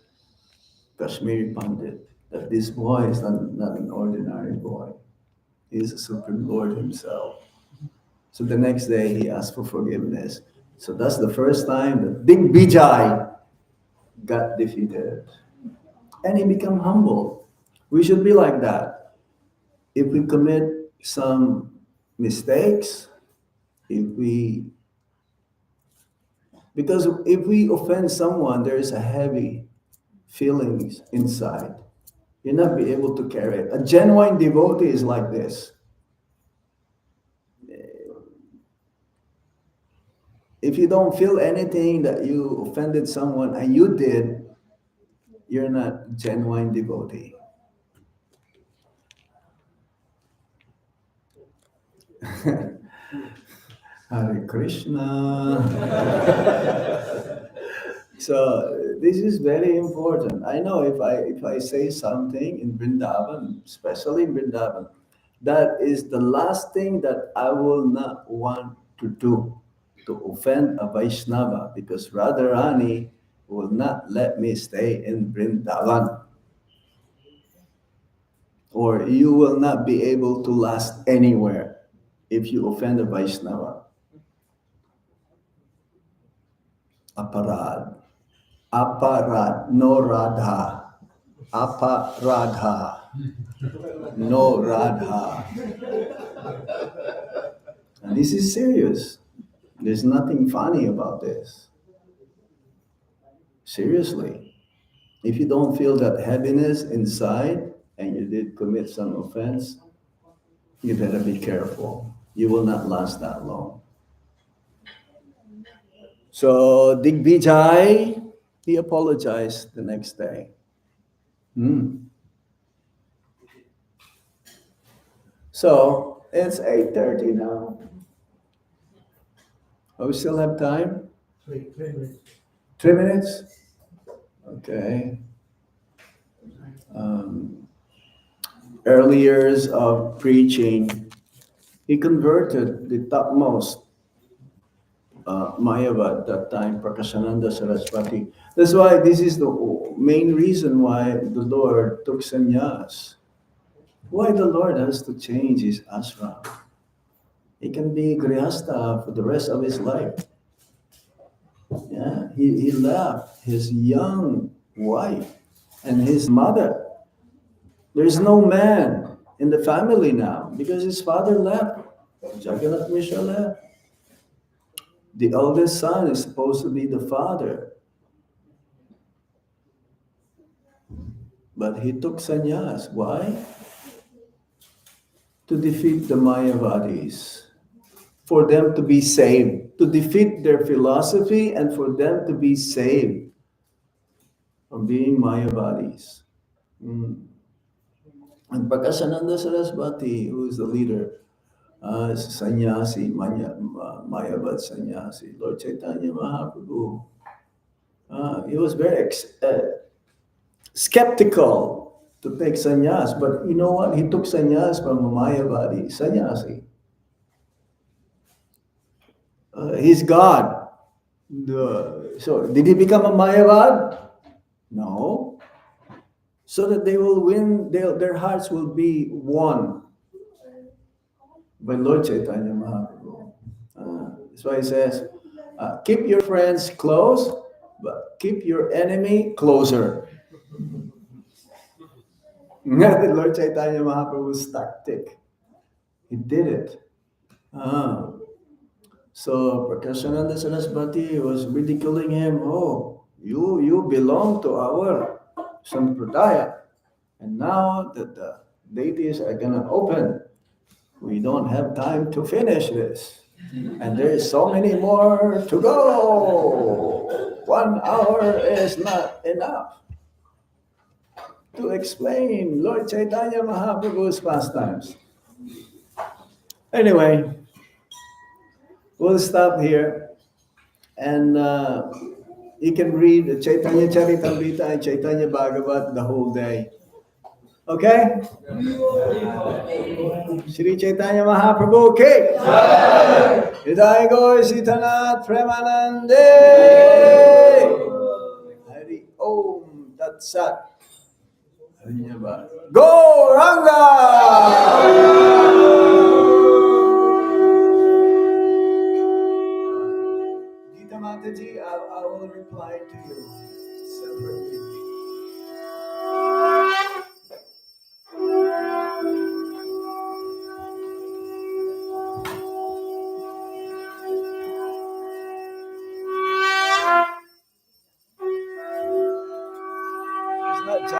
Kashmiri Pandit that this boy is not an ordinary boy. He is the Supreme Lord himself. So the next day he asked for forgiveness. So that's the first time that Digvijay got defeated. And he became humble. We should be like that. If we commit some mistakes, if we because if we offend someone, there is a heavy feelings inside. You'll not be able to carry it. A genuine devotee is like this. If you don't feel anything that you offended someone and you did, you're not genuine devotee. Hare Krishna. So this is very important. I know if I say something in Vrindavan, especially in Vrindavan, that is the last thing that I will not want to do, to offend a Vaishnava, because Radharani will not let me stay in Vrindavan. Or you will not be able to last anywhere if you offend a Vaishnava. Aparad. Aparad, no Radha. Aparadha, no Radha. And this is serious. There's nothing funny about this. Seriously. If you don't feel that heaviness inside and you did commit some offense, you better be careful. You will not last that long. So Digvijay, he apologized the next day. So it's 8:30 now. Oh, we still have time? 3 minutes. 3 minutes? Okay. Um, Early years of preaching, he converted the topmost Mayavad that time, Prakashananda Saraswati. That's why this is the main reason why the Lord took sannyas. Why the Lord has to change his ashram. He can be grihasta for the rest of his life. Yeah, he left his young wife and his mother. There's no man in the family now because his father left. Jagannath Mishra left. The eldest son is supposed to be the father, but he took sannyas. Why? To defeat the Mayavadis, for them to be saved, to defeat their philosophy and for them to be saved from being Mayavadis. And Prakasananda Saraswati, who is the leader, sannyasi, Mayavad sannyasi, Lord Chaitanya Mahaprabhu, he was very skeptical to take sannyas, but you know what? He took sannyas from a Mayavadi sannyasi. He's God. So, did he become a Mayavad? No. So that they will win, their hearts will be won by Lord Chaitanya Mahaprabhu. That's why he says, keep your friends close, but keep your enemy closer. The Lord Chaitanya Mahaprabhu's tactic. He did it. So Prakashananda Saraswati was ridiculing him. Oh, You belong to our sampradaya. And now that the deities are gonna open, we don't have time to finish this. And there is so many more to go. 1 hour is not enough to explain Lord Chaitanya Mahaprabhu's pastimes. Anyway, we'll stop here. And you can read the Chaitanya Charitamrita and Chaitanya Bhagavat the whole day. Okay? Shri Chaitanya Mahaprabhu ki Hridaya Gaur Sitanath Premanande Hari Om Tat Sat Gauranga